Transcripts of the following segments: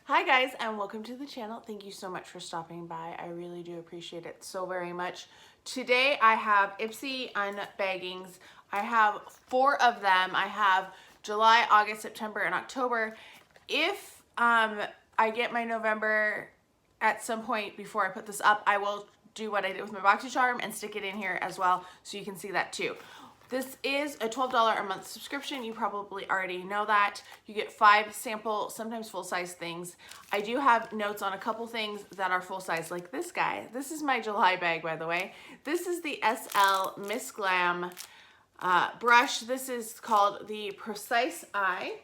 Hi guys, and welcome to the channel. Thank you so much for stopping by. I really do appreciate it so very much. Today I have Ipsy unbaggings. I have 4 of them. I have July, August, September, and October. If I get my November at some point before I put this up, I will do what I did with my BoxyCharm and stick it in here as well so you can see that too. This is a $12 a month subscription. You probably already know that. You get 5 sample, sometimes full-size things. I do have notes on a couple things that are full-size, like this guy. This is my July bag, by the way. This is the SLMISSGLAM brush. This is called the Precise Eye.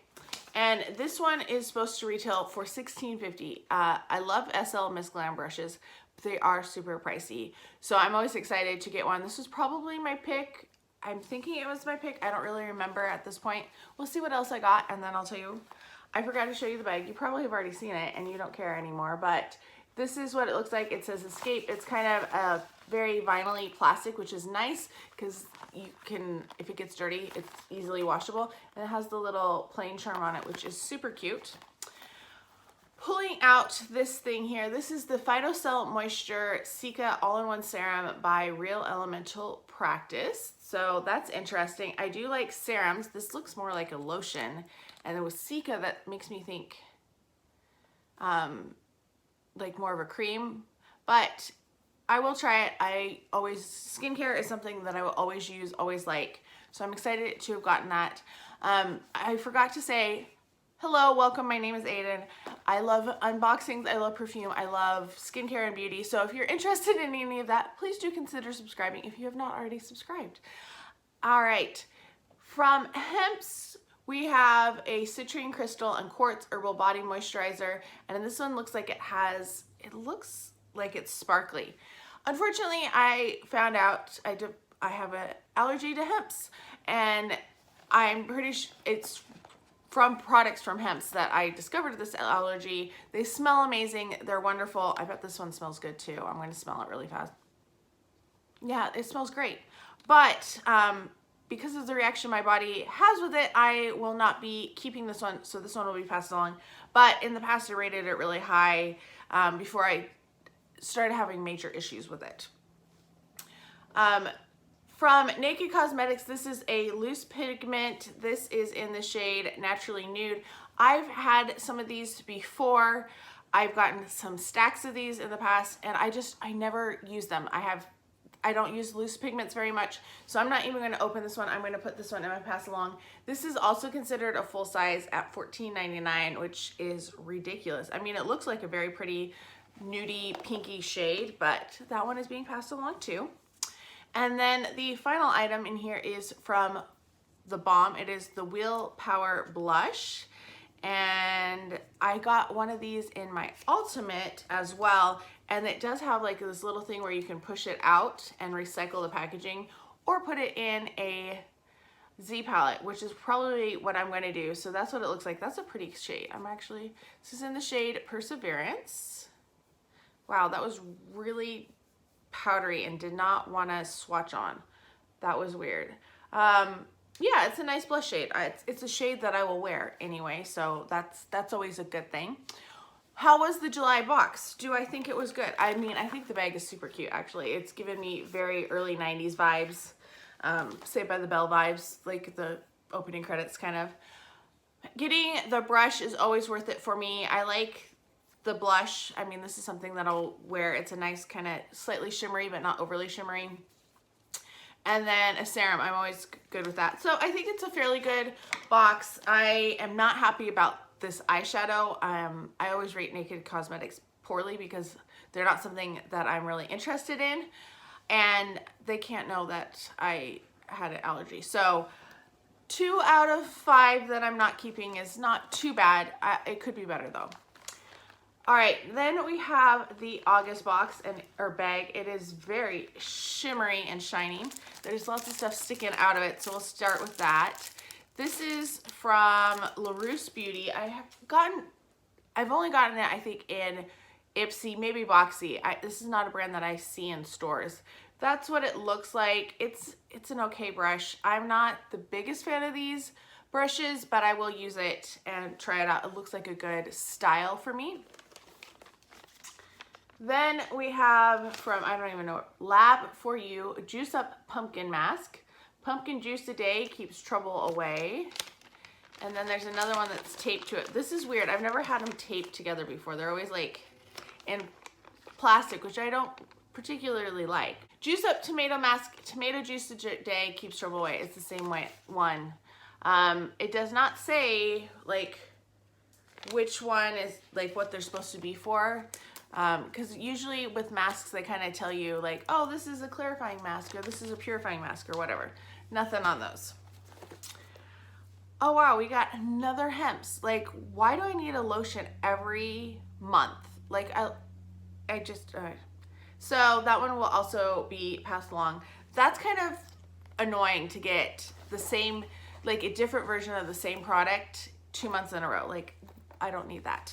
And this one is supposed to retail for $16.50. I love SLMISSGLAM brushes, but they are super pricey. So I'm always excited to get one. This was probably my pick. I'm thinking it was my pick. I don't really remember at this point. We'll see what else I got, and then I'll tell you. I forgot to show you the bag. You probably have already seen it, and you don't care anymore, but this is what it looks like. It says Escape. It's kind of a very vinyl-y plastic, which is nice because you can, if it gets dirty, it's easily washable. And it has the little plain charm on it, which is super cute. Pulling out this thing here, this is the Phytocell Moisture Cica All-in-One Serum by Real Elemental Practice. So that's interesting. I do like serums. This looks more like a lotion. And then with Cica, that makes me think like more of a cream. But I will try it. Skincare is something that I will always use, always like. So I'm excited to have gotten that. I forgot to say, hello, welcome, my name is Aiden. I love unboxings, I love perfume, I love skincare and beauty. So if you're interested in any of that, please do consider subscribing if you have not already subscribed. All right, from HEMPZ, we have a Citrine Crystal and Quartz Herbal Body Moisturizer. And this one looks like it looks like it's sparkly. Unfortunately, I found out I have an allergy to HEMPZ, and I'm pretty sure it's from products from HEMPZ that I discovered this allergy. They smell amazing. They're wonderful. I bet this one smells good too. I'm going to smell it really fast. Yeah, it smells great. But because of the reaction my body has with it, I will not be keeping this one. So this one will be passed along. But in the past, I rated it really high before I started having major issues with it. From Naked Cosmetics, this is a loose pigment. This is in the shade Naturally Nude. I've had some of these before. I've gotten some stacks of these in the past, and I never use them. I don't use loose pigments very much, so I'm not even going to open this one. I'm going to put this one in my pass along. This is also considered a full size at $14.99, which is ridiculous. I mean, it looks like a very pretty nudie pinky shade, but that one is being passed along too. And then the final item in here is from THEBALM. It is the Willpower Blush. And I got one of these in my Ultimate as well. And it does have like this little thing where you can push it out and recycle the packaging or put it in a Z palette, which is probably what I'm going to do. So that's what it looks like. That's a pretty shade. This is in the shade Perseverance. Wow, that was really powdery and did not want to swatch on. That was weird. Yeah, it's a nice blush shade. It's a shade that I will wear anyway, so that's always a good thing. How was the July box? Do I think it was good? I mean, I think the bag is super cute, actually. It's given me very early 90s vibes, Saved by the Bell vibes, like the opening credits kind of. Getting the brush is always worth it for me. I like the blush. I mean, this is something that I'll wear. It's a nice kind of slightly shimmery, but not overly shimmery. And then a serum. I'm always good with that. So I think it's a fairly good box. I am not happy about this eyeshadow. I always rate Naked Cosmetics poorly because they're not something that I'm really interested in. And they can't know that I had an allergy. So 2 out of 5 that I'm not keeping is not too bad. It could be better though. All right, then we have the August box or bag. It is very shimmery and shiny. There's lots of stuff sticking out of it, so we'll start with that. This is from LARUCE Beauty. I've only gotten it, I think, in Ipsy, maybe Boxy. This is not a brand that I see in stores. That's what it looks like. It's an okay brush. I'm not the biggest fan of these, brushes, but I will use it and try it out. It looks like a good style for me. Then we have from, I don't even know, Lab for You Juice Up Pumpkin Mask. Pumpkin juice a day keeps trouble away. And then there's another one that's taped to it. This is weird. I've never had them taped together before. They're always like in plastic, which I don't particularly like. Juice Up Tomato Mask, tomato juice a day keeps trouble away. It's the same one. It does not say like which one is like what they're supposed to be for. Because usually with masks, they kind of tell you like, oh, this is a clarifying mask or this is a purifying mask or whatever. Nothing on those. Oh wow, we got another HEMPZ. Like, why do I need a lotion every month? Like, I just, so that one will also be passed along. That's kind of annoying to get the same, like a different version of the same product 2 months in a row. Like, I don't need that.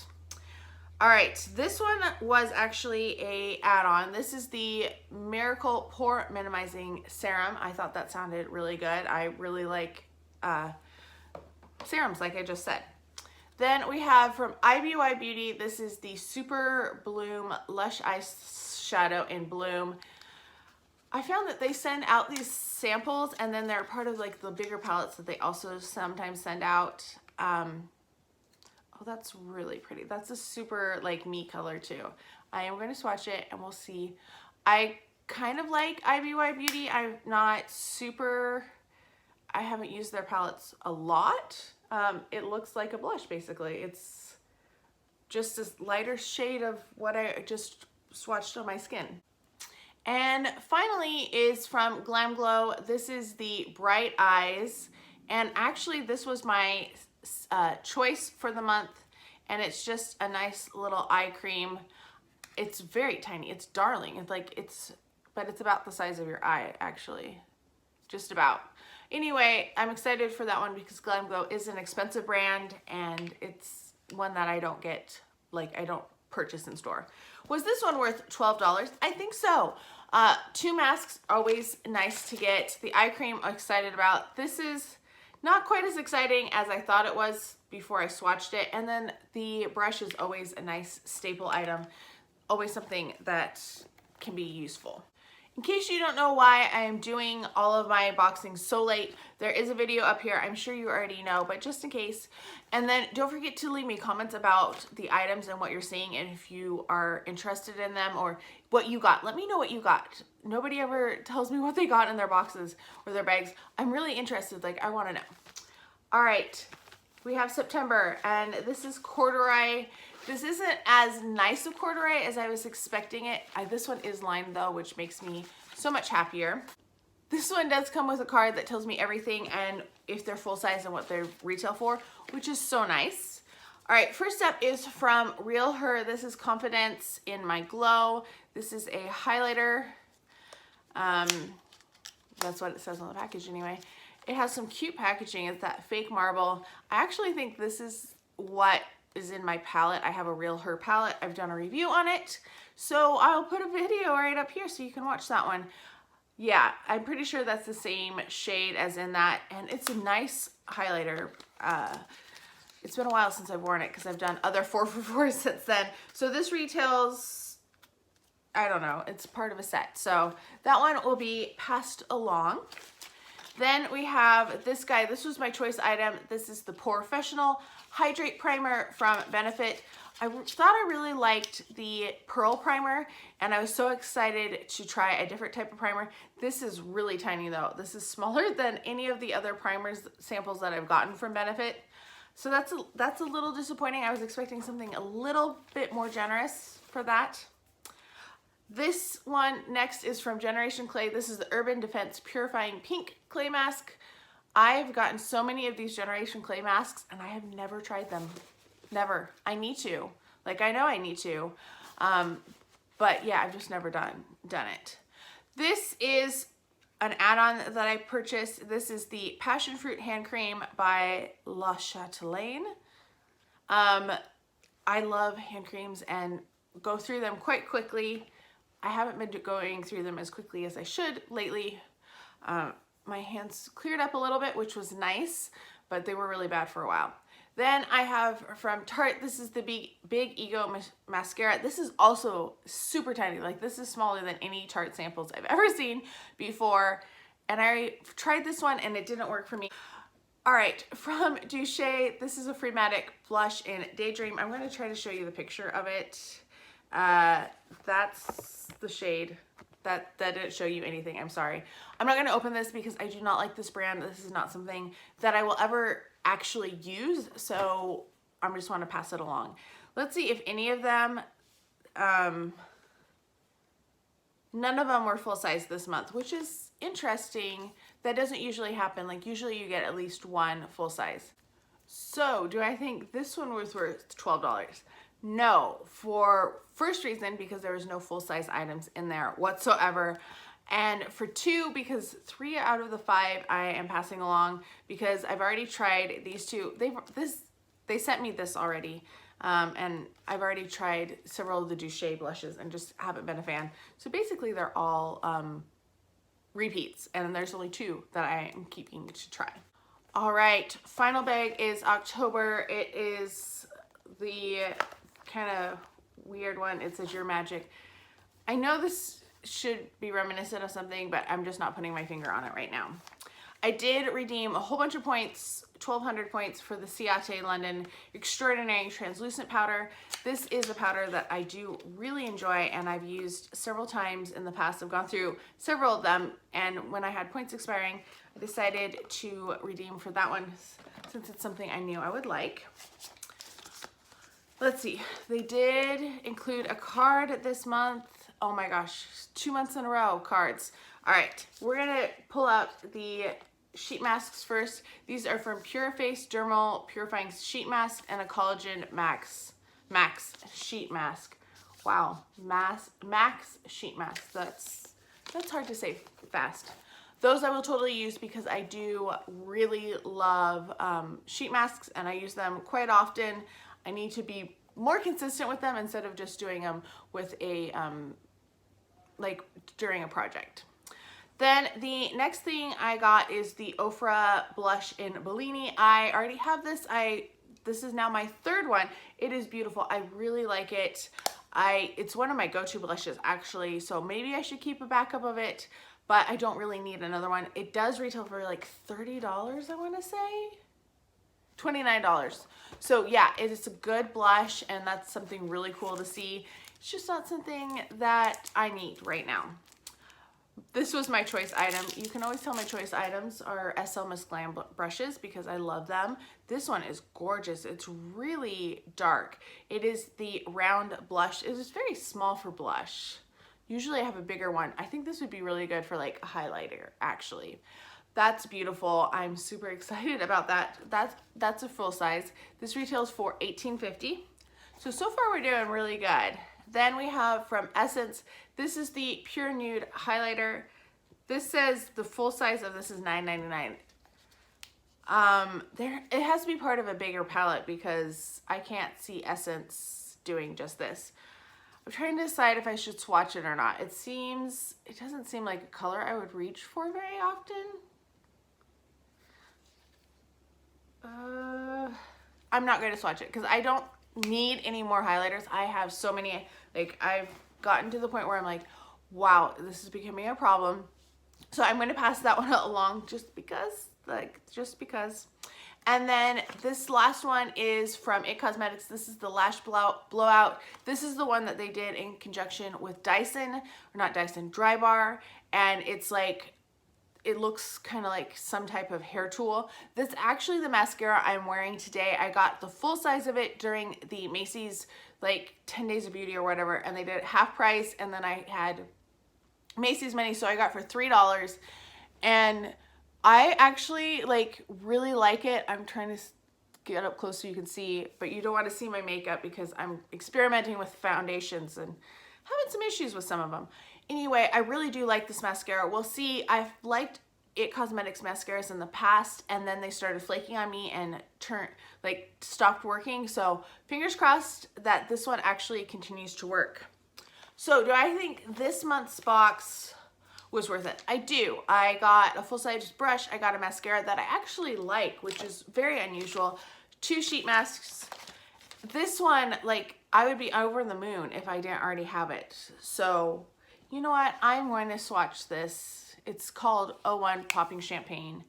All right, this one was actually a add-on. This is the Miracle Pore Minimizing Serum. I thought that sounded really good. I really like serums, like I just said. Then we have from IBY Beauty, this is the Super Bloom Lush Eyeshadow in Bloom. I found that they send out these samples and then they're part of like the bigger palettes that they also sometimes send out. Oh, that's really pretty. That's a super like me color too. I am going to swatch it and we'll see. I kind of like IBY Beauty. I'm not super, I haven't used their palettes a lot. It looks like a blush basically. It's just this lighter shade of what I just swatched on my skin. And finally is from GLAMGLOW. This is the Bright Eyes. And actually this was my choice for the month, and it's just a nice little eye cream. It's very tiny. It's darling. It's like but it's about the size of your eye actually, just about. Anyway, I'm excited for that one because GLAMGLOW is an expensive brand and it's one that I don't get, like I don't purchase in store. Was this one worth $12? I think so. 2 masks, always nice to get. The eye cream I'm excited about. This is not quite as exciting as I thought it was before I swatched it. And then the brush is always a nice staple item, always something that can be useful. In case you don't know why I am doing all of my unboxings so late, there is a video up here. I'm sure you already know, but just in case. And then don't forget to leave me comments about the items and what you're seeing and if you are interested in them or what you got. Let me know what you got. Nobody ever tells me what they got in their boxes or their bags. I'm really interested, like I wanna know. All right, we have September and this is corduroy. This isn't as nice of corduroy as I was expecting it. This one is lined though, which makes me so much happier. This one does come with a card that tells me everything and if they're full size and what they retail for, which is so nice. All right, first up is from Real Her. This is Confidence in My Glow. This is a highlighter. That's what it says on the package anyway. It has some cute packaging. It's that fake marble. I actually think this is what is in my palette. I have a Real Her palette. I've done a review on it. So I'll put a video right up here so you can watch that one. Yeah, I'm pretty sure that's the same shade as in that. And it's a nice highlighter. It's been a while since I've worn it because I've done other 4 for 4 since then. So this retails, I don't know, it's part of a set. So that one will be passed along. Then we have this guy. This was my choice item. This is the POREfessional Hydrate Primer from Benefit. I thought I really liked the Pearl Primer, and I was so excited to try a different type of primer. This is really tiny though. This is smaller than any of the other primers samples that I've gotten from Benefit. So that's a little disappointing. I was expecting something a little bit more generous for that. This one next is from Generation Clay. This is the Urban Defense Purifying Pink Clay Mask. I've gotten so many of these Generation Clay masks and I have never tried them. Never. I need to. Like, I know I need to. But yeah, I've just never done it. This is an add-on that I purchased. This is the Passion Fruit Hand Cream by CHATELAINE. I love hand creams and go through them quite quickly. I haven't been going through them as quickly as I should lately. My hands cleared up a little bit, which was nice, but they were really bad for a while. Then I have from Tarte, this is the Big Ego Mascara. This is also super tiny. Like, this is smaller than any Tarte samples I've ever seen before. And I tried this one and it didn't work for me. All right, from DOUCCE, this is a Freematic blush in Daydream. I'm gonna try to show you the picture of it. That's the shade. That didn't show you anything, I'm sorry. I'm not gonna open this because I do not like this brand. This is not something that I will ever actually use, so I just wanna pass it along. Let's see if any of them, none of them were full size this month, which is interesting. That doesn't usually happen. Like, usually you get at least one full size. So do I think this one was worth $12? No, for first reason, because there was no full size items in there whatsoever. And for two, because 3 out of the 5 I am passing along because I've already tried these two. They sent me this already. And I've already tried several of the DOUCCE blushes and just haven't been a fan. So basically they're all repeats, and there's only 2 that I am keeping to try. All right, final bag is October. It is the kind of weird one. It says Your Magic. I know this should be reminiscent of something, but I'm just not putting my finger on it right now. I did redeem a whole bunch of points, 1,200 points for the Cica London Extraordinary Translucent Powder. This is a powder that I do really enjoy and I've used several times in the past. I've gone through several of them, and when I had points expiring, I decided to redeem for that one since it's something I knew I would like. Let's see, they did include a card this month. Oh my gosh, 2 months in a row, cards. All right, we're gonna pull out the sheet masks first. These are from PURIFACE Dermal Purifying Sheet Mask and a Collagen Max Sheet Mask. Wow, Max Sheet Mask. That's hard to say fast. Those I will totally use because I do really love sheet masks and I use them quite often. I need to be more consistent with them instead of just doing them with a, like during a project. Then the next thing I got is the OFRA blush in Bellini. I already have this. This is now my 3rd one. It is beautiful. I really like it. It's one of my go-to blushes actually, so maybe I should keep a backup of it, but I don't really need another one. It does retail for like $30, I want to say. $29. So yeah, it is a good blush and that's something really cool to see. It's just not something that I need right now. This was my choice item. You can always tell my choice items are SLMISSGLAM brushes because I love them. This one is gorgeous. It's really dark. It is the round blush. It is very small for blush. Usually I have a bigger one. I think this would be really good for like a highlighter actually. That's beautiful. I'm super excited about that. That's a full size. This retails for $18.50. So far we're doing really good. Then we have from Essence, this is the Pure Nude Highlighter. This says the full size of this is $9.99. It has to be part of a bigger palette because I can't see Essence doing just this. I'm trying to decide if I should swatch it or not. It doesn't seem like a color I would reach for very often. I'm not going to swatch it because I don't need any more highlighters. I have so many, like I've gotten to the point where I'm like, wow, this is becoming a problem. So I'm going to pass that one along just because. And then this last one is from IT Cosmetics. This is the Lash Blowout. This is the one that they did in conjunction with Dyson, or not Dyson, Drybar. And it's like, it looks kind of like some type of hair tool. That's actually the mascara I'm wearing today. I got the full size of it during the Macy's like 10 Days of Beauty or whatever, and they did it half price, and then I had Macy's money, so I got for $3. And I actually like really like it. I'm trying to get up close so you can see, but you don't want to see my makeup because I'm experimenting with foundations and having some issues with some of them. Anyway, I really do like this mascara. We'll see. I've liked IT Cosmetics mascaras in the past, and then they started flaking on me and stopped working. So fingers crossed that this one actually continues to work. So do I think this month's box was worth it. I do. I got a full-size brush. I got a mascara that I actually like, which is very unusual. 2 sheet masks. This one, like, I would be over the moon if I didn't already have it. So, you know what? I'm going to swatch this. It's called 01 Popping Champagne.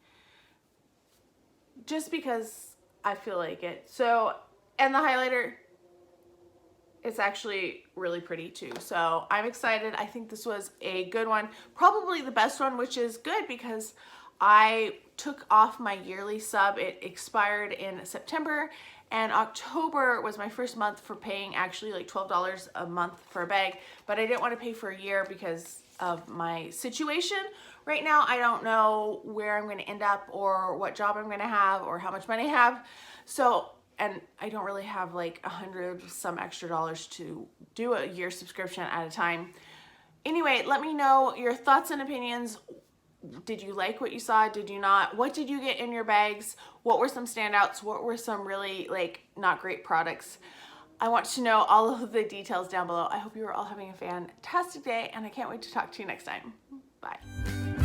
Just because I feel like it. So, and the highlighter, it's actually really pretty too. So I'm excited. I think this was a good one. Probably the best one, which is good because I took off my yearly sub. It expired in September, and October was my first month for paying actually like $12 a month for a bag, but I didn't want to pay for a year because of my situation. Right now, I don't know where I'm going to end up or what job I'm going to have or how much money I have. So, and I don't really have like $100 some extra to do a year subscription at a time. Anyway, let me know your thoughts and opinions. Did you like what you saw? Did you not? What did you get in your bags? What were some standouts? What were some really like not great products? I want to know all of the details down below. I hope you are all having a fantastic day, and I can't wait to talk to you next time. Bye.